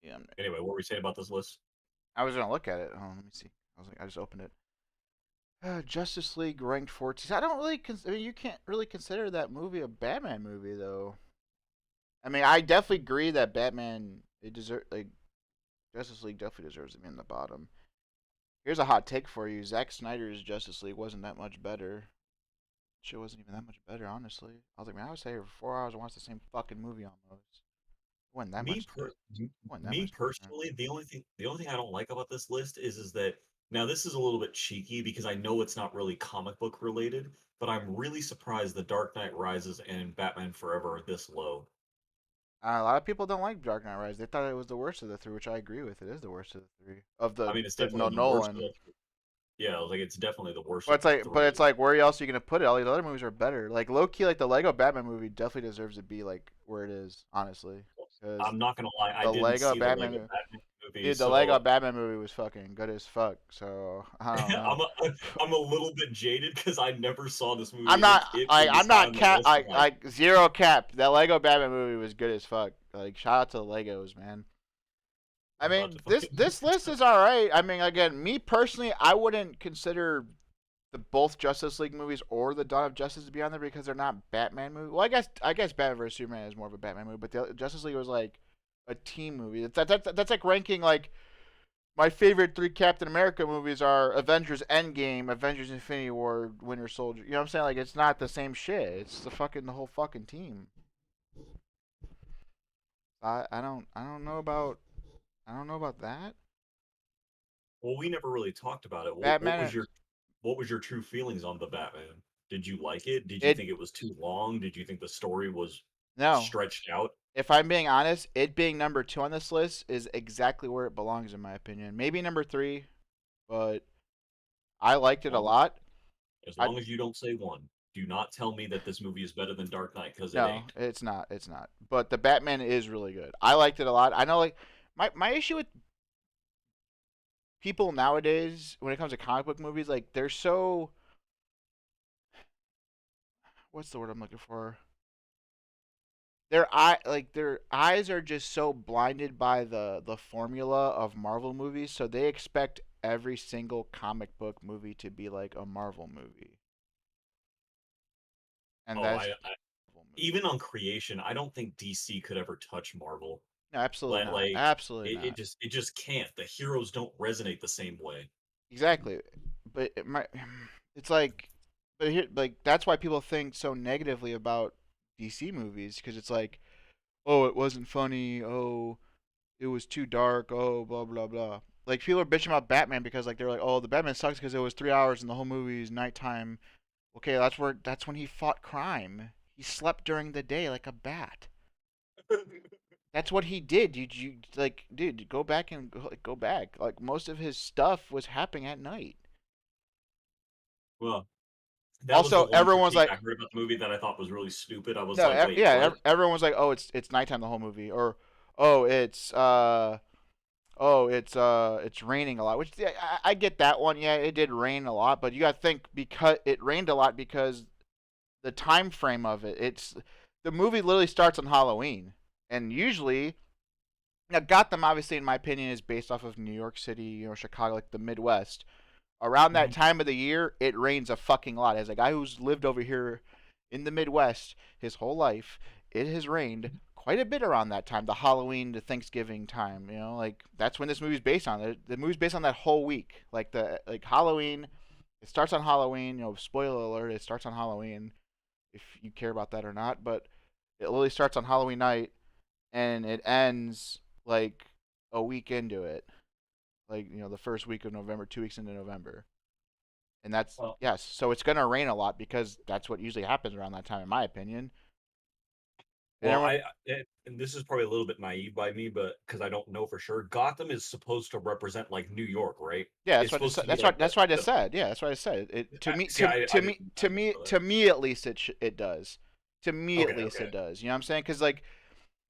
Yeah, Anyway, what were we saying about this list? I was gonna look at it. Oh, let me see. I just opened it. Justice League ranked 14th. I don't really. I mean, you can't really consider that movie a Batman movie, though. I mean, I definitely agree that Batman it deserve like Justice League definitely deserves to be in the bottom. Here's a hot take for you: Zack Snyder's Justice League wasn't that much better. Shit wasn't even that much better, honestly. I was like, man, I was here for 4 hours and watched the same fucking movie almost. It wasn't that Me much. per m- It wasn't that Me much different. personally, the only thing I don't like about this list is that now this is a little bit cheeky because I know it's not really comic book related, but I'm really surprised The Dark Knight Rises and Batman Forever are this low. A lot of people don't like Dark Knight Rises. They thought it was the worst of the three, which I agree with. It is the worst of the three of I mean, it's the no definitely the worst of Nolan. the three. Yeah, like it's definitely the worst But of it's the like, three. where else are you gonna put it? All these other movies are better. Like low key, like the Lego Batman movie definitely deserves to be like where it is, honestly. Because I'm not gonna lie, I the didn't Lego see the Lego Batman, Batman movie, dude, the Lego so Batman movie was fucking good as fuck. So I don't know. I'm a little bit jaded because I never saw this I'm movie. not, It I'm was high not on the cap, list. I'm like, zero cap. That Lego Batman movie was good as fuck. Like shout out to the Legos, man. I I'm about mean, to this fucking look this this list up. is all right. I mean, again, me personally, I wouldn't consider the both Justice League movies or the Dawn of Justice to be on there because they're not Batman movies. Well, I guess Batman vs Superman is more of a Batman movie, but the Justice League was like a team movie. That's like ranking like my favorite three Captain America movies are Avengers Endgame, Avengers Infinity War, Winter Soldier. You know what I'm saying? Like it's not the same shit. It's the whole fucking team. I don't know about that. Well, we never really talked about it. Batman. What was your true feelings on the Batman? Did you like it? Did you It think it was too long? Did you think the story was no. stretched out? If I'm being honest, it being number two on this list is exactly where it belongs in my opinion. Maybe number three, but I liked it a Long, lot. as I long as you don't say one. Do not tell me that this movie is better than Dark Knight because it No, ain't. it's not. It's not. But the Batman is really good. I liked it a lot. I know, like my issue with people nowadays when it comes to comic book movies, like they're so what's the word I'm looking for? Their eyes are just so blinded by the formula of Marvel movies, so they expect every single comic book movie to be like a Marvel movie, and Oh, that's Marvel movie. even on creation, I don't think DC could ever touch Marvel. No, absolutely Like, not. like Absolutely it not. just can't. The heroes don't resonate the same way. Exactly, but it's like, but here, like that's why people think so negatively about DC movies because it's like, oh, it wasn't funny. Oh, it was too dark. Oh, blah blah blah. Like people are bitching about Batman because like they're like, oh, the Batman sucks because it was 3 hours and the whole movie is nighttime. Okay, that's when he fought crime. He slept during the day like a bat. That's what he did. You like, dude, go back and go back. Like most of his stuff was happening at night. Well, that was the Also, one everyone's critique like, I heard about the movie that I thought was really stupid. I was no, like, wait, yeah, what? everyone was like, oh, it's nighttime the whole movie, or oh, it's raining a lot. Which yeah, I get that one. Yeah, it did rain a lot, but you got to think because it rained a lot because the time frame of it. It's the movie literally starts on Halloween, and usually now Gotham, obviously, in my opinion, is based off of New York City, Chicago, like the Midwest. Around that Mhm. time of the year, it rains a fucking lot. As a guy who's lived over here in the Midwest his whole life, it has rained quite a bit around that time, the Halloween to Thanksgiving time. Like that's when this movie's based on. The movie's based on that whole week, like Halloween. It starts on Halloween. Spoiler alert: it starts on Halloween. If you care about that or not, but it literally starts on Halloween night and it ends like a week into it, like the first week of November, 2 weeks into November. And that's Well, yes. So it's gonna rain a lot because that's what usually happens around that time, in my opinion. And well, everyone, and this is probably a little bit naive by me, but because I don't know for sure, Gotham is supposed to represent like New York, right? yeah, It's supposed to be like that's what I just said. Yeah, that's what I said. It to me see, I didn't know to me at least it does. To me that. at Okay, least okay. it does. You know what I'm saying? Because like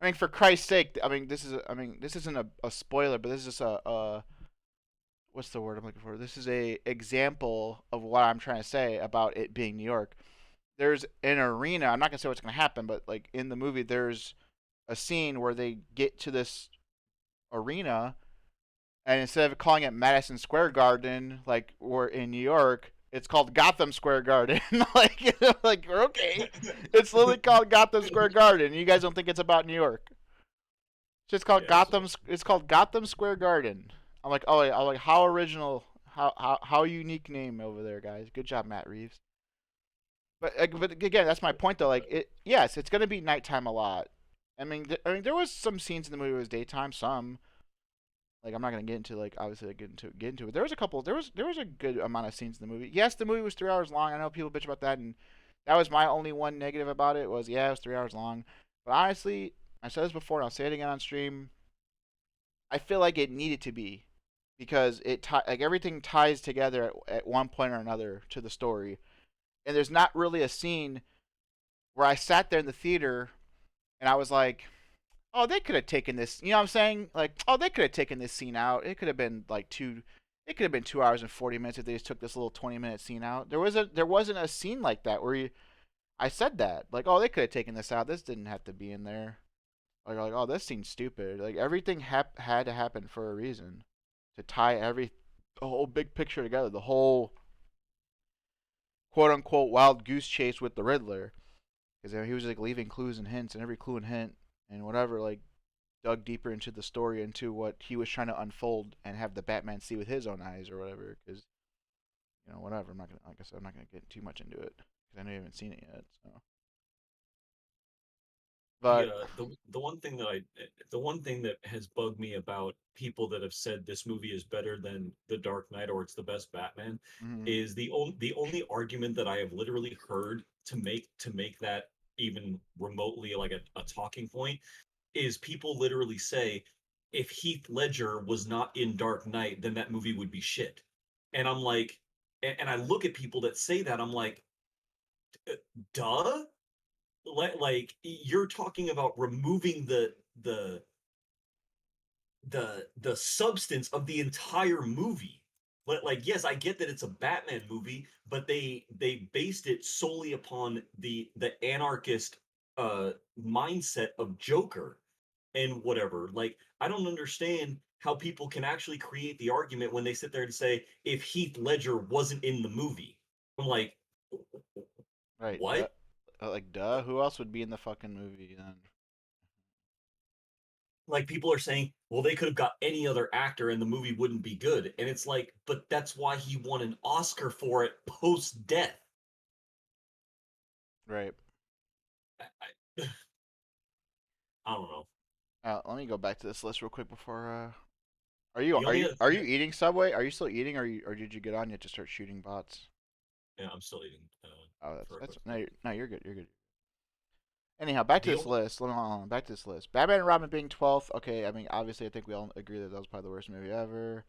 I mean, for Christ's sake, this isn't a spoiler, but this is just a what's the word I'm looking for? This is a example of what I'm trying to say about it being New York. There's an arena. I'm not gonna say what's gonna happen, but like in the movie, there's a scene where they get to this. arena, and instead of calling it Madison Square Garden, like we're in New York, it's called Gotham Square Garden. Like okay, it's literally called Gotham Square Garden. You guys don't think it's about New York? It's just called Yeah, so Gotham. It's called Gotham Square Garden. I'm like, oh, I'm like, how original, how unique name over there, guys. Good job, Matt Reeves. But again, that's my point though. Like it, yes, it's gonna be nighttime a lot. I mean, there was some scenes in the movie that was daytime. Some, like I'm not gonna get into like obviously like, get into it. There was a couple. There was a good amount of scenes in the movie. Yes, the movie was 3 hours long. I know people bitch about that, and that was my only one negative about it. Was yeah, it was 3 hours long. But honestly, I said this before, and I'll say it again on stream. I feel like it needed to be because like everything ties together at one point or another to the story, and there's not really a scene where I sat there in the theater and I was like, oh, they could have taken this. You know what I'm saying? Like, oh, they could have taken this scene out. It could have been like two. It could have been 2 hours and 40 minutes if they just took this little 20-minute scene out. There wasn't a scene like that where I said that like, oh, they could have taken this out. This didn't have to be in there. Like oh, this seems stupid. Like everything had to happen for a reason, to tie the whole big picture together. The whole quote unquote wild goose chase with the Riddler, because he was like leaving clues and hints, and every clue and hint and whatever like dug deeper into the story, into what he was trying to unfold and have the Batman see with his own eyes or whatever. Because whatever. I'm not gonna like I said, I'm not gonna get too much into it because I know you haven't seen it yet. So, the but the one thing that has bugged me about people that have said this movie is better than The Dark Knight or it's the best Batman mm, is the only argument that I have literally heard to make that even remotely like a talking point is people literally say if Heath Ledger was not in Dark Knight, then that movie would be shit. And I'm like, and I look at people that say that, I'm like, duh. Like you're talking about removing the substance of the entire movie. Like yes, I get that it's a Batman movie, but they based it solely upon the anarchist uh mindset of Joker and whatever. Like I don't understand how people can actually create the argument when they sit there and say if Heath Ledger wasn't in the movie. I'm like, right, duh, what? like duh. Who else would be in the fucking movie then? Like people are saying, well, they could have got any other actor and the movie wouldn't be good. And it's like, but that's why he won an Oscar for it post death. Right. I don't know. Let me go back to this list real quick before. Are you The only other are thing you that, eating Subway? Are you still eating, or did you get on yet to start shooting bots? yeah, I'm still eating Oh, for a that's quick no, second. no, you're good. You're good. Anyhow, back to The this only list. Back to this list. Batman and Robin being 12th. Okay, I mean, obviously, I think we all agree that was probably the worst movie ever.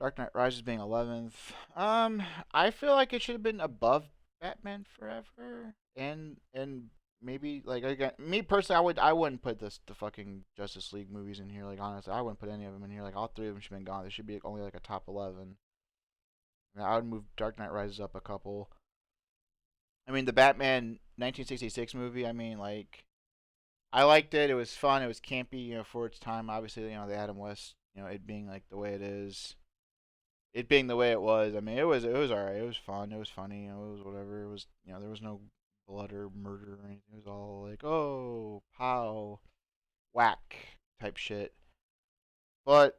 Dark Knight Rises being 11th. I feel like it should have been above Batman Forever, and maybe like again, me personally, I wouldn't put the fucking Justice League movies in here. Like honestly, I wouldn't put any of them in here. Like all three of them should have been gone. There should be only like a top 11. I would move Dark Knight Rises up a couple. I mean, the Batman 1966 movie. I mean, like I liked it. It was fun. It was campy, for its time. Obviously, the Adam West, it being like the way it is, it being the way it was. I mean, it was all right. It was fun. It was funny. It was whatever. It was there was no blood or murder or anything. It was all like oh pow whack type shit. But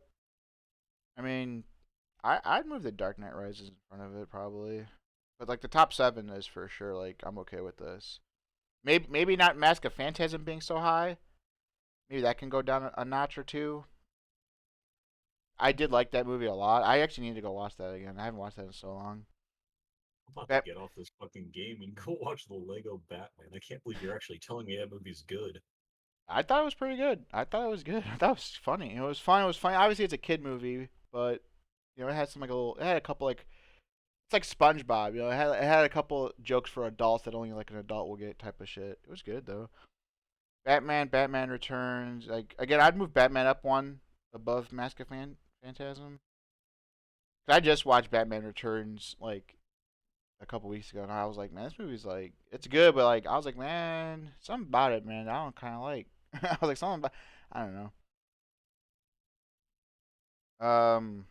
I mean, I'd move the Dark Knight Rises in front of it probably. But like the top seven is for sure. Like I'm okay with this. Maybe not Mask of Phantasm being so high. Maybe that can go down a notch or two. I did like that movie a lot. I actually need to go watch that again. I haven't watched that in so long. I'm about to That get off this fucking game and go watch the Lego Batman. I can't believe you're actually telling me that movie's good. I thought it was pretty good. I thought it was good. I thought it was funny. It was fun. It was funny. Obviously, it's a kid movie, but it had some like a little. It had a couple like it's like SpongeBob. It had a couple jokes for adults that only like an adult will get type of shit. It was good though. Batman Returns. Like again, I'd move Batman up one above Mask of Phantasm. I just watched Batman Returns like a couple weeks ago, and I was like, man, this movie's like it's good, but like I was like, man, something about it, man, I don't kind of like. I was like, something about I don't know. Um,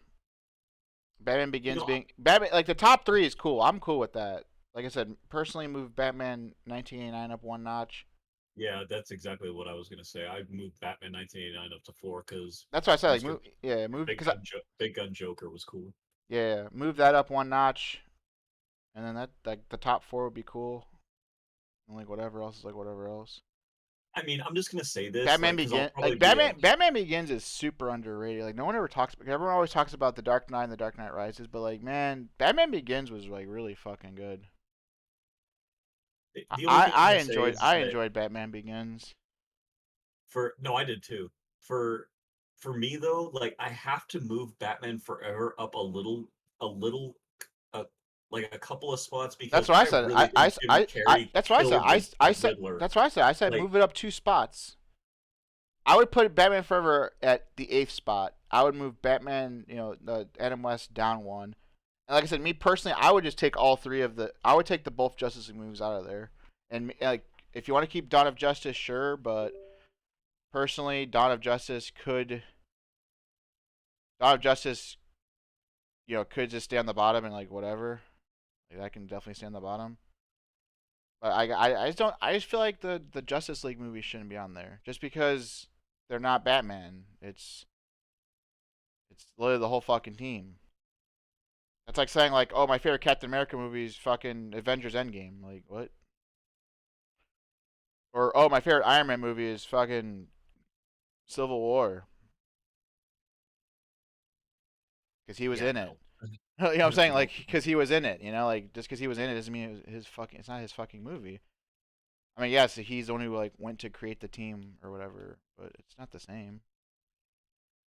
Batman You Begins know, being Batman like the top three is cool. I'm cool with that. Like I said, personally, move Batman 1989 up one notch. yeah, that's exactly what I was gonna say. I moved Batman 1989 up to 4 because That's why I said like Mister move. Yeah, move because Big Gun Joker was cool. yeah, move that up one notch, and then that like the top four would be cool. And like whatever else is like whatever else. I mean, I'm just gonna say this, Batman like, because I'll Begin probably like be a Batman Begins is super underrated. Like no one ever talks. Everyone always talks about the Dark Knight and the Dark Knight Rises, but like man, Batman Begins was like really fucking good. the only thing I'm I gonna say enjoyed is I that enjoyed Batman Begins. for no, I did too. For for me though, like I have to move Batman Forever up a little, uh, like a couple of spots That's because what I I said. really think Jim Carrey That's what I said. killed the I said Riddler. that's what I said. I said Like, move it up two spots. I would put Batman Forever at the eighth spot. I would move Batman, the Adam West down one. And like I said, me personally, I would just take all three of the. I would take the both Justice League movies out of there. And like, if you want to keep Dawn of Justice, sure, but personally, Dawn of Justice, could just stay on the bottom and like whatever. Like that can definitely stay on the bottom. But I just don't. I just feel like the Justice League movies shouldn't be on there just because they're not Batman. It's literally the whole fucking team. That's like saying like, oh, my favorite Captain America movie is fucking Avengers Endgame. Like what? Or oh, my favorite Iron Man movie is fucking Civil War because he was yeah, in it. no. You know what I'm saying? No. Like because he was in it. Like just because he was in it doesn't mean it was his fucking. It's not his fucking movie. I mean, yes, he's the one who like went to create the team or whatever, but it's not the same.